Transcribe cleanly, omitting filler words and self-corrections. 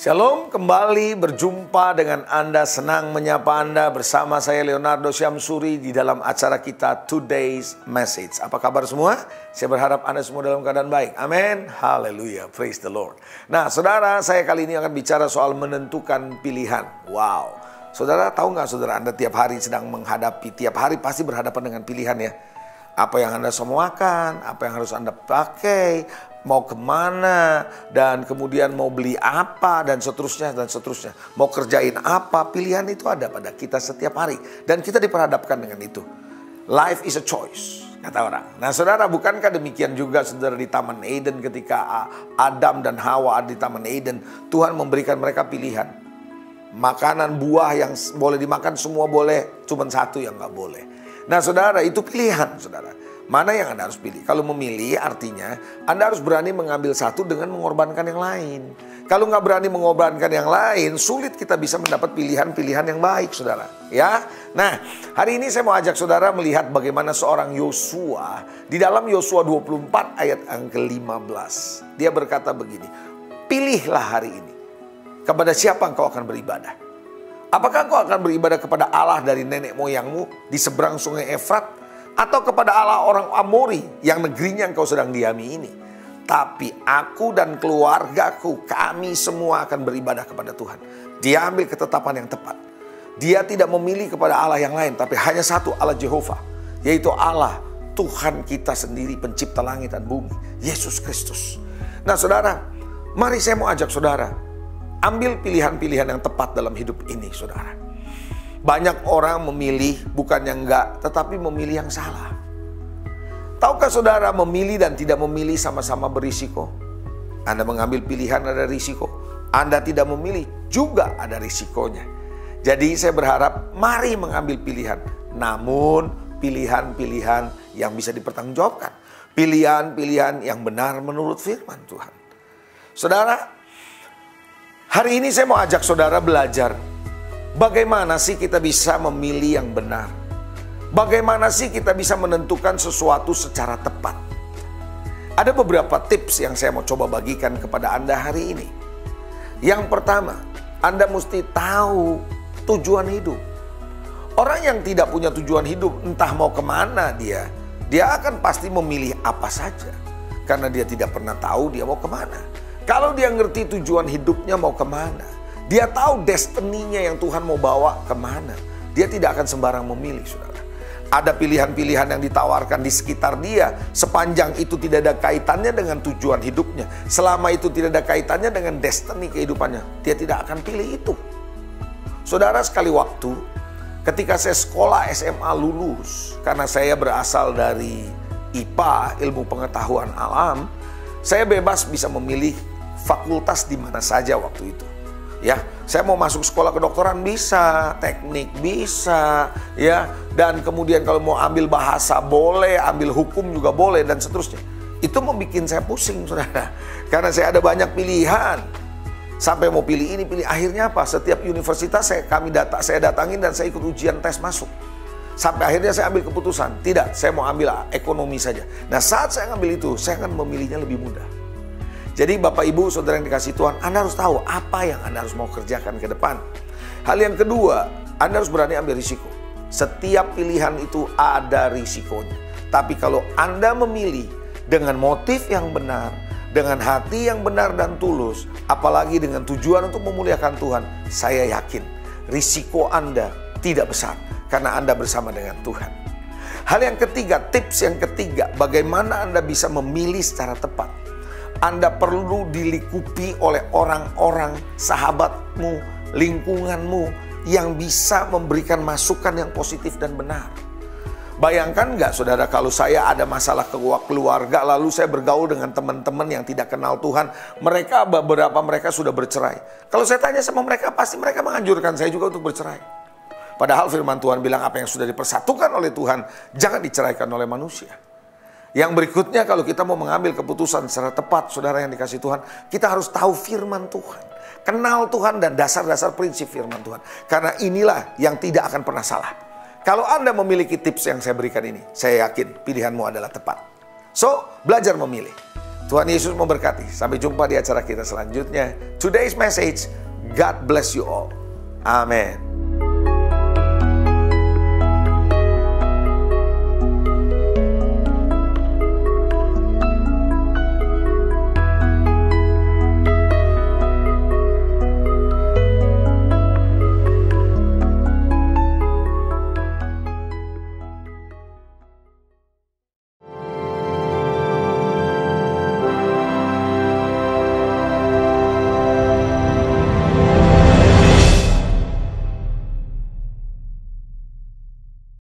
Shalom, kembali berjumpa dengan Anda, senang menyapa Anda bersama saya Leonardo Syamsuri di dalam acara kita Today's Message. Apa kabar semua? Saya berharap Anda semua dalam keadaan baik. Amin. Haleluya. Praise the Lord. Nah, saudara, saya kali ini akan bicara soal menentukan pilihan. Wow. Saudara, tahu nggak saudara, Anda tiap hari tiap hari pasti berhadapan dengan pilihan ya. Apa yang Anda semuakan, apa yang harus Anda pakai, mau kemana, dan kemudian mau beli apa, dan seterusnya, dan seterusnya. Mau kerjain apa, pilihan itu ada pada kita setiap hari. Dan kita diperhadapkan dengan itu. Life is a choice, kata orang. Nah saudara, bukankah demikian juga saudara di Taman Eden ketika Adam dan Hawa ada di Taman Eden, Tuhan memberikan mereka pilihan. Makanan buah yang boleh dimakan semua boleh, cuma satu yang nggak boleh. Nah saudara, itu pilihan saudara. Mana yang Anda harus pilih? Kalau memilih artinya Anda harus berani mengambil satu dengan mengorbankan yang lain. Kalau nggak berani mengorbankan yang lain, sulit kita bisa mendapat pilihan-pilihan yang baik saudara. Ya, nah hari ini saya mau ajak saudara melihat bagaimana seorang Yosua. Di dalam Yosua 24 ayat yang ke-15. Dia berkata begini, pilihlah hari ini kepada siapa engkau akan beribadah. Apakah engkau akan beribadah kepada Allah dari nenek moyangmu di seberang sungai Efrat, atau kepada Allah orang Amori yang negerinya engkau sedang diami ini? Tapi aku dan keluargaku, kami semua akan beribadah kepada Tuhan. Dia ambil ketetapan yang tepat. Dia tidak memilih kepada Allah yang lain, tapi hanya satu, Allah Jehovah, yaitu Allah Tuhan kita sendiri, pencipta langit dan bumi, Yesus Kristus. Nah saudara, mari saya mau ajak saudara ambil pilihan-pilihan yang tepat dalam hidup ini saudara. Banyak orang memilih bukan yang enggak, tetapi memilih yang salah. Tahukah saudara, memilih dan tidak memilih sama-sama berisiko. Anda mengambil pilihan ada risiko, Anda tidak memilih juga ada risikonya. Jadi saya berharap mari mengambil pilihan, namun pilihan-pilihan yang bisa dipertanggungjawabkan, pilihan-pilihan yang benar menurut firman Tuhan. Saudara, hari ini saya mau ajak saudara belajar bagaimana sih kita bisa memilih yang benar. Bagaimana sih kita bisa menentukan sesuatu secara tepat. Ada beberapa tips yang saya mau coba bagikan kepada Anda hari ini. Yang pertama, Anda mesti tahu tujuan hidup. Orang yang tidak punya tujuan hidup, entah mau kemana dia akan pasti memilih apa saja. Karena dia tidak pernah tahu dia mau kemana. Kalau dia ngerti tujuan hidupnya mau kemana, dia tahu destininya yang Tuhan mau bawa kemana, dia tidak akan sembarang memilih saudara. Ada pilihan-pilihan yang ditawarkan di sekitar dia, sepanjang itu tidak ada kaitannya dengan tujuan hidupnya, selama itu tidak ada kaitannya dengan destiny kehidupannya, dia tidak akan pilih itu. Saudara, sekali waktu ketika saya sekolah SMA lulus, karena saya berasal dari IPA, ilmu pengetahuan alam, saya bebas bisa memilih fakultas di mana saja waktu itu. Ya, saya mau masuk sekolah kedokteran bisa, teknik bisa, ya, dan kemudian kalau mau ambil bahasa boleh, ambil hukum juga boleh, dan seterusnya. Itu membuat saya pusing, saudara, karena saya ada banyak pilihan. Sampai mau pilih ini, pilih, akhirnya apa? Setiap universitas saya datangin dan saya ikut ujian tes masuk. Sampai akhirnya saya ambil keputusan, tidak, saya mau ambil ekonomi saja. Nah saat saya ambil itu, saya akan memilihnya lebih mudah. Jadi Bapak Ibu Saudara yang dikasih Tuhan, Anda harus tahu apa yang Anda harus mau kerjakan ke depan. Hal yang kedua, Anda harus berani ambil risiko. Setiap pilihan itu ada risikonya. Tapi kalau Anda memilih dengan motif yang benar, dengan hati yang benar dan tulus, apalagi dengan tujuan untuk memuliakan Tuhan, saya yakin risiko Anda tidak besar. Karena Anda bersama dengan Tuhan. Hal yang ketiga, tips yang ketiga, bagaimana Anda bisa memilih secara tepat. Anda perlu dilingkupi oleh orang-orang, sahabatmu, lingkunganmu yang bisa memberikan masukan yang positif dan benar. Bayangkan nggak saudara, kalau saya ada masalah keluarga, lalu saya bergaul dengan teman-teman yang tidak kenal Tuhan. Beberapa mereka sudah bercerai. Kalau saya tanya sama mereka, pasti mereka menganjurkan saya juga untuk bercerai. Padahal firman Tuhan bilang apa yang sudah dipersatukan oleh Tuhan, jangan diceraikan oleh manusia. Yang berikutnya, kalau kita mau mengambil keputusan secara tepat, saudara yang dikasih Tuhan, kita harus tahu firman Tuhan. Kenal Tuhan dan dasar-dasar prinsip firman Tuhan. Karena inilah yang tidak akan pernah salah. Kalau Anda memiliki tips yang saya berikan ini, saya yakin pilihanmu adalah tepat. So, belajar memilih. Tuhan Yesus memberkati. Sampai jumpa di acara kita selanjutnya. Today's message, God bless you all. Amen.